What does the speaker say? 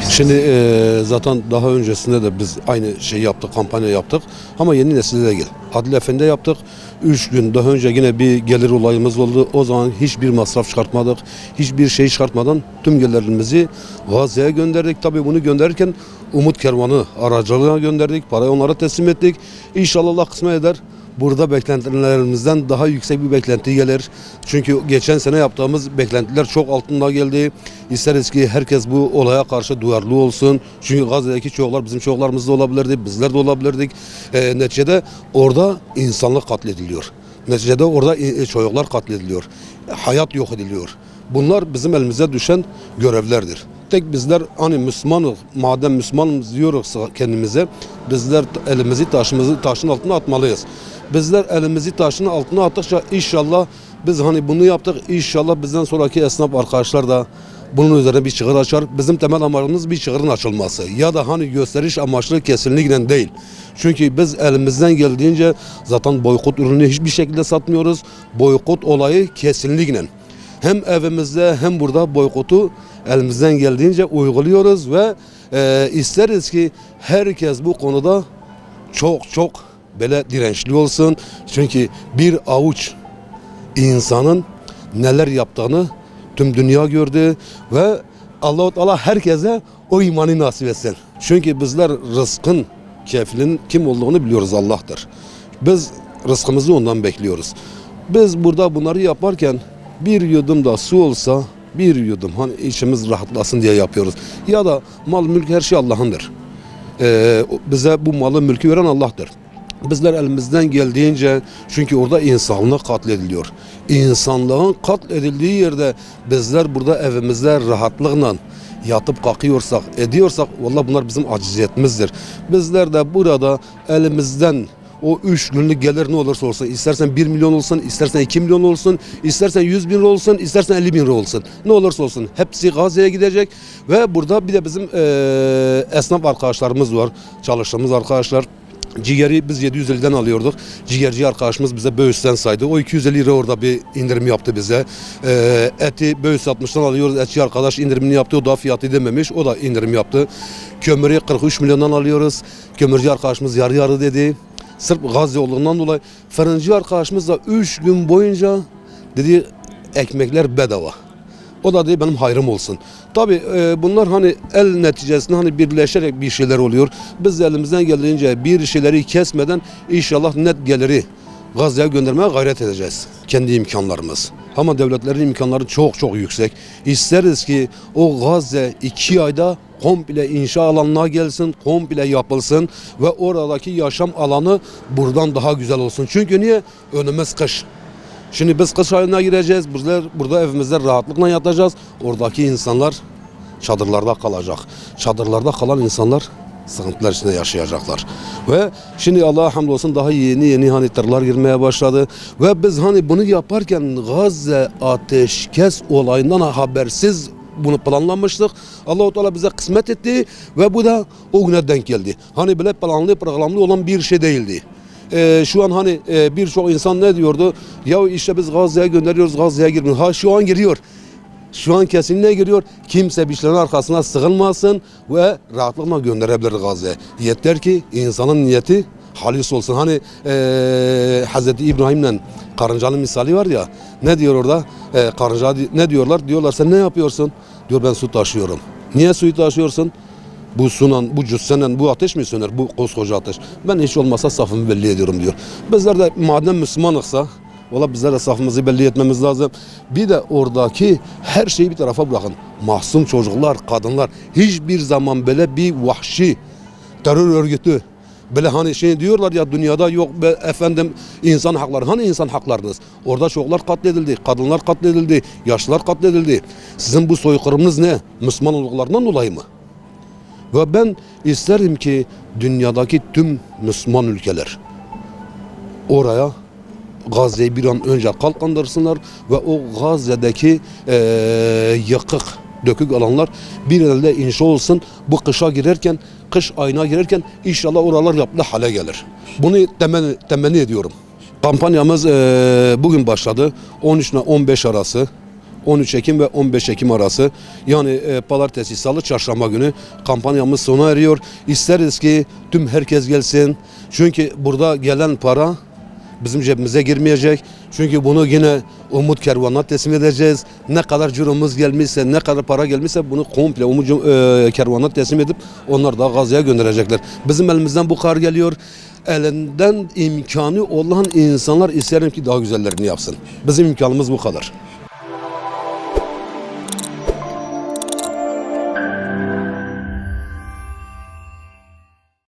Şimdi zaten daha öncesinde de biz aynı şeyi yaptık, kampanya yaptık. Ama yeni nesilde de gel. Adil Efendi yaptık. 3 gün daha önce yine bir gelir olayımız oldu. O zaman hiçbir masraf çıkartmadık. Hiçbir şey çıkartmadan tüm gelirlerimizi Gazze'ye gönderdik. Tabii bunu gönderirken Umut Kervanı aracılığına gönderdik. Parayı onlara teslim ettik. İnşallah Allah kısmet eder. Burada beklentilerimizden daha yüksek bir beklenti gelir. Çünkü geçen sene yaptığımız beklentiler çok altında geldi. İsteriz ki herkes bu olaya karşı duyarlı olsun. Çünkü Gazze'deki çocuklar bizim çocuklarımız da olabilirdi, bizler de olabilirdik. Neticede orada insanlık katlediliyor. Neticede orada çocuklar katlediliyor. Hayat yok ediliyor. Bunlar bizim elimize düşen görevlerdir. Tek bizler hani Müslümanız, madem Müslümanız diyoruz kendimize, bizler elimizi taşın altına atmalıyız. Bizler elimizi taşın altına attıkça inşallah biz hani bunu yaptık, inşallah bizden sonraki esnaf arkadaşlar da bunun üzerine bir çığır açar. Bizim temel amacımız bir çığırın açılması. Ya da hani gösteriş amaçlı kesinlikle değil. Çünkü biz elimizden geldiğince zaten boykot ürünü hiçbir şekilde satmıyoruz. Boykot olayı kesinlikle. Hem evimizde hem burada boykotu elimizden geldiğince uyguluyoruz ve isteriz ki herkes bu konuda çok böyle dirençli olsun. Çünkü bir avuç insanın neler yaptığını tüm dünya gördü ve Allah-u Teala herkese o imanı nasip etsin. Çünkü bizler rızkın kefilinin kim olduğunu biliyoruz, Allah'tır. Biz rızkımızı ondan bekliyoruz. Biz burada bunları yaparken bir yudum da su olsa, bir yudum hani içimiz rahatlasın diye yapıyoruz. Ya da mal mülk her şey Allah'ındır. Bize bu malı mülkü veren Allah'tır. Bizler elimizden geldiğince, çünkü orada insanlık katlediliyor. İnsanlığın katledildiği yerde bizler burada evimizde rahatlıkla yatıp kalkıyorsak, ediyorsak vallahi bunlar bizim aciziyetimizdir. Bizler de burada elimizden o 3 günlük gelir ne olursa olsun, istersen 1 milyon olsun, istersen 2 milyon olsun, istersen 100 bin lira olsun, istersen 50 bin lira olsun. Ne olursa olsun hepsi Gazze'ye gidecek ve burada bir de bizim esnaf arkadaşlarımız var, çalıştığımız arkadaşlar. Ciğeri biz 750'den alıyorduk. Ciğerci arkadaşımız bize Böğüs'ten saydı. O 250 lira orada bir indirim yaptı bize. Eti Böğüs 60'tan alıyoruz. Etçi arkadaş indirimini yaptı. O da fiyatı dememiş. O da indirim yaptı. Kömürü 43 milyondan alıyoruz. Kömürcü arkadaşımız yarı yarı dedi. Sırf Gazze olduğundan dolayı fırıncı arkadaşımız da 3 gün boyunca dedi ekmekler bedava. O da dedi benim hayrım olsun. Tabii bunlar hani el neticesinde hani birleşerek bir şeyler oluyor. Biz de elimizden geldiğince bir şeyleri kesmeden inşallah net geliri Gazze'ye göndermeye gayret edeceğiz. Kendi imkanlarımız. Ama devletlerin imkanları çok yüksek. İsteriz ki o Gazze 2 ayda komple inşa alanına gelsin, komple yapılsın ve oradaki yaşam alanı buradan daha güzel olsun. Çünkü niye? Önümüz kış. Şimdi biz kış ayına gireceğiz. Burada evimizde rahatlıkla yatacağız. Oradaki insanlar çadırlarda kalacak. Çadırlarda kalan insanlar sıkıntılar içinde yaşayacaklar. Ve şimdi Allah'a hamdolsun daha yeni hani tırlar girmeye başladı. Ve biz hani bunu yaparken Gazze ateşkes olayından habersiz bunu planlamıştık. Allah-u Teala bize kısmet etti ve bu da o güne denk geldi. Hani böyle planlı programlı olan bir şey değildi. Şu an hani birçok insan ne diyordu? Ya işte biz Gazze'ye gönderiyoruz, Gazze'ye girmiyor. Ha şu an giriyor. Şu an kesinlikle giriyor. Kimse bir şeylerin arkasına sığınmasın ve rahatlıkla gönderebilir Gazze'ye. Yeter ki insanın niyeti halis olsun. Hani Hazreti İbrahim'le karıncanın misali var ya. Ne diyor orada? Karınca ne diyorlar? Diyorlar sen ne yapıyorsun? Diyor ben su taşıyorum. Niye suyu taşıyorsun? Bu sunan, bu cüssenen, bu ateş mi söner? Bu koskoca ateş. Ben hiç olmazsa safımı belli ediyorum diyor. Bizler de madem Müslümanıksa, valla bizler de safımızı belli etmemiz lazım. Bir de oradaki her şeyi bir tarafa bırakın. Mahzun çocuklar, kadınlar hiçbir zaman böyle bir vahşi terör örgütü, böyle hani şey diyorlar ya dünyada yok be efendim insan hakları. Hani insan haklarınız? Orada çocuklar katledildi, kadınlar katledildi, yaşlılar katledildi. Sizin bu soykırımınız ne? Müslüman olduklarından dolayı mı? Ve ben isterim ki dünyadaki tüm Müslüman ülkeler oraya Gazze'yi bir an önce kalkandırsınlar ve o Gazze'deki yıkık, dökük alanlar bir elde inşa olsun. Bu kışa girerken, kış ayına girerken inşallah oralar yapılı hale gelir. Bunu temenni ediyorum. Kampanyamız bugün başladı. 13 ile 15 arası. 13 Ekim ve 15 Ekim arası, yani pazartesi, salı, çarşamba günü kampanyamız sona eriyor. İsteriz ki tüm herkes gelsin. Çünkü burada gelen para bizim cebimize girmeyecek. Çünkü bunu yine Umut Kervanı'na teslim edeceğiz. Ne kadar ciromuz gelmişse, ne kadar para gelmişse bunu komple Umut Kervanı'na teslim edip onlar da Gazze'ye gönderecekler. Bizim elimizden bu kadar geliyor. Elinden imkanı olan insanlar isterim ki daha güzellerini yapsın. Bizim imkanımız bu kadar.